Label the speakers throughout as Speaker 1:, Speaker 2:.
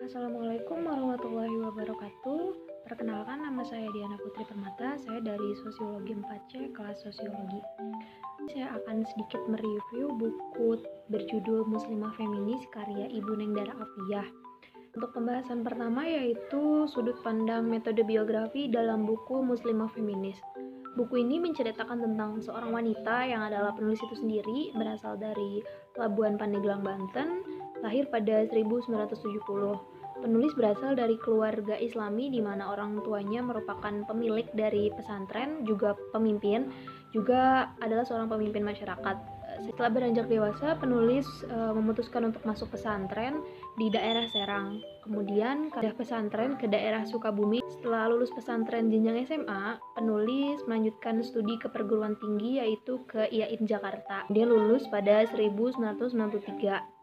Speaker 1: Assalamualaikum warahmatullahi wabarakatuh. Perkenalkan, nama saya Diana Putri Permata. Saya dari Sosiologi 4C, kelas Sosiologi. Saya akan sedikit mereview buku berjudul Muslimah Feminis karya Ibu Nengdara Afiyah. Untuk pembahasan pertama yaitu sudut pandang metode biografi dalam buku Muslimah Feminis. Buku ini menceritakan tentang seorang wanita yang adalah penulis itu sendiri, berasal dari Labuan Pandeglang, Banten, lahir pada 1970. Penulis berasal dari keluarga Islami di mana orang tuanya merupakan pemilik dari pesantren, juga pemimpin, juga adalah seorang pemimpin masyarakat. Setelah beranjak dewasa, penulis memutuskan untuk masuk pesantren di daerah Serang. Kemudian pindah pesantren ke daerah Sukabumi. Setelah lulus pesantren jenjang SMA, penulis melanjutkan studi ke perguruan tinggi yaitu ke IAIN Jakarta. Dia lulus pada 1993.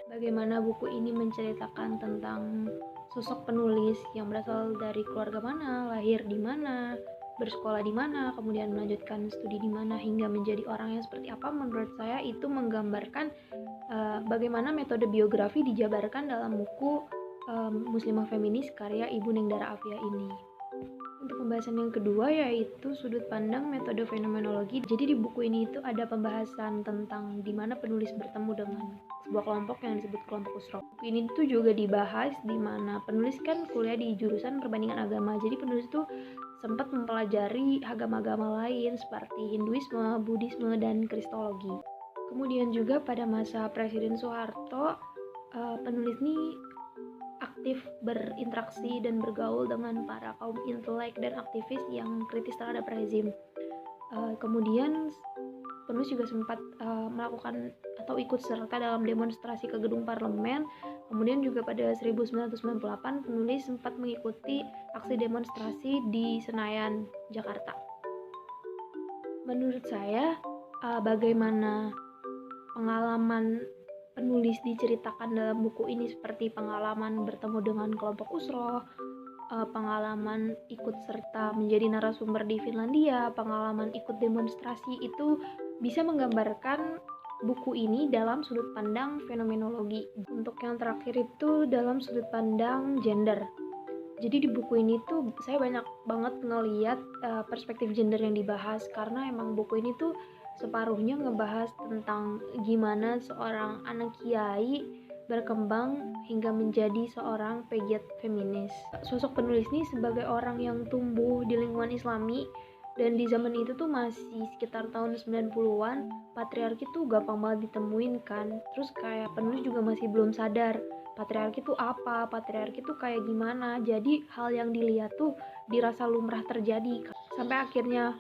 Speaker 1: Bagaimana buku ini menceritakan tentang sosok penulis yang berasal dari keluarga mana, lahir di mana, bersekolah di mana, kemudian melanjutkan studi di mana hingga menjadi orang yang seperti apa. Menurut saya itu menggambarkan bagaimana metode biografi dijabarkan dalam buku Muslimah Feminis karya Ibu Nengdara Afiyah ini. Untuk pembahasan yang kedua yaitu sudut pandang metode fenomenologi. Jadi di buku ini itu ada pembahasan tentang di mana penulis bertemu dengan sebuah kelompok yang disebut kelompok usro. Buku ini tuh juga dibahas di mana penulis kan kuliah di jurusan perbandingan agama. Jadi penulis tuh sempat mempelajari agama-agama lain seperti Hinduisme, Buddhisme, dan Kristologi. Kemudian juga pada masa Presiden Soeharto, penulis ini aktif berinteraksi dan bergaul dengan para kaum intelek dan aktivis yang kritis terhadap rezim. Kemudian penulis juga sempat melakukan atau ikut serta dalam demonstrasi ke gedung parlemen. Kemudian juga pada 1998 penulis sempat mengikuti aksi demonstrasi di Senayan, Jakarta. Menurut saya, bagaimana pengalaman penulis diceritakan dalam buku ini seperti pengalaman bertemu dengan kelompok usro, pengalaman ikut serta menjadi narasumber di Finlandia, pengalaman ikut demonstrasi, itu bisa menggambarkan buku ini dalam sudut pandang fenomenologi. Untuk yang terakhir itu dalam sudut pandang gender. Jadi di buku ini tuh saya banyak banget ngeliat perspektif gender yang dibahas, karena emang buku ini tuh separuhnya ngebahas tentang gimana seorang anak kiai berkembang hingga menjadi seorang pegiat feminis. Sosok penulis ini sebagai orang yang tumbuh di lingkungan Islami, dan di zaman itu tuh masih sekitar tahun 90-an, patriarki tuh gampang banget ditemuin kan. Terus kayak penulis juga masih belum sadar patriarki tuh apa, patriarki tuh kayak gimana. Jadi hal yang dilihat tuh dirasa lumrah terjadi, sampai akhirnya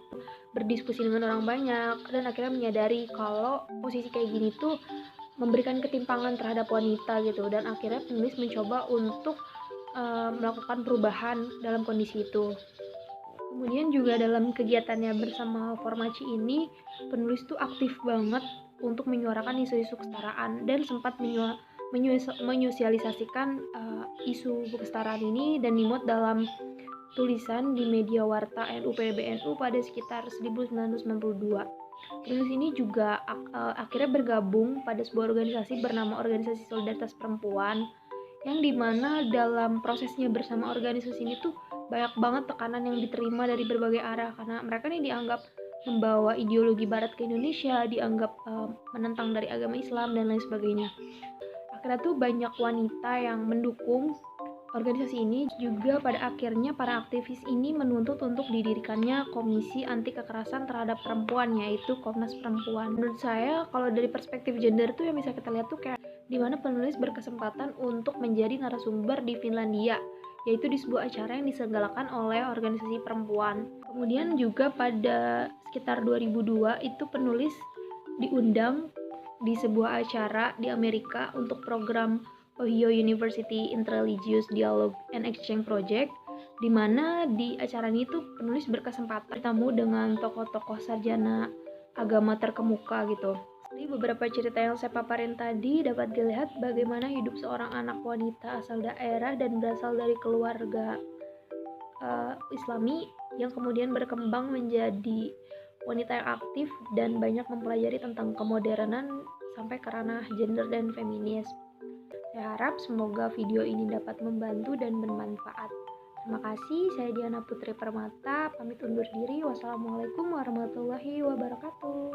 Speaker 1: berdiskusi dengan orang banyak dan akhirnya menyadari kalau posisi kayak gini tuh memberikan ketimpangan terhadap wanita gitu, dan akhirnya penulis mencoba untuk melakukan perubahan dalam kondisi itu. Kemudian juga dalam kegiatannya bersama Formaci ini, penulis tuh aktif banget untuk menyuarakan isu-isu kesetaraan dan sempat menyosialisasikan isu kesetaraan ini dan dimuat dalam tulisan di media warta NU PBNU pada sekitar 1992. Penulis ini juga akhirnya bergabung pada sebuah organisasi bernama Organisasi Solidaritas Perempuan, yang dimana dalam prosesnya bersama organisasi ini tuh banyak banget tekanan yang diterima dari berbagai arah, karena mereka nih dianggap membawa ideologi barat ke Indonesia, dianggap menentang dari agama Islam dan lain sebagainya. Akhirnya tuh banyak wanita yang mendukung organisasi ini. Juga pada akhirnya para aktivis ini menuntut untuk didirikannya Komisi Anti Kekerasan Terhadap Perempuan, yaitu Komnas Perempuan. Menurut saya kalau dari perspektif gender tuh yang bisa kita lihat tuh kayak dimana penulis berkesempatan untuk menjadi narasumber di Finlandia, yaitu di sebuah acara yang diselenggarakan oleh organisasi perempuan. Kemudian juga pada sekitar 2002 itu penulis diundang di sebuah acara di Amerika untuk program Ohio University Interreligious Dialogue and Exchange Project, di mana di acara ini tuh penulis berkesempatan bertemu dengan tokoh-tokoh sarjana agama terkemuka gitu. Di beberapa cerita yang saya paparin tadi dapat dilihat bagaimana hidup seorang anak wanita asal daerah dan berasal dari keluarga Islami yang kemudian berkembang menjadi wanita yang aktif dan banyak mempelajari tentang kemodernan sampai ke ranah gender dan feminis. Saya harap semoga video ini dapat membantu dan bermanfaat. Terima kasih, saya Diana Putri Permata, pamit undur diri. Wassalamualaikum warahmatullahi wabarakatuh.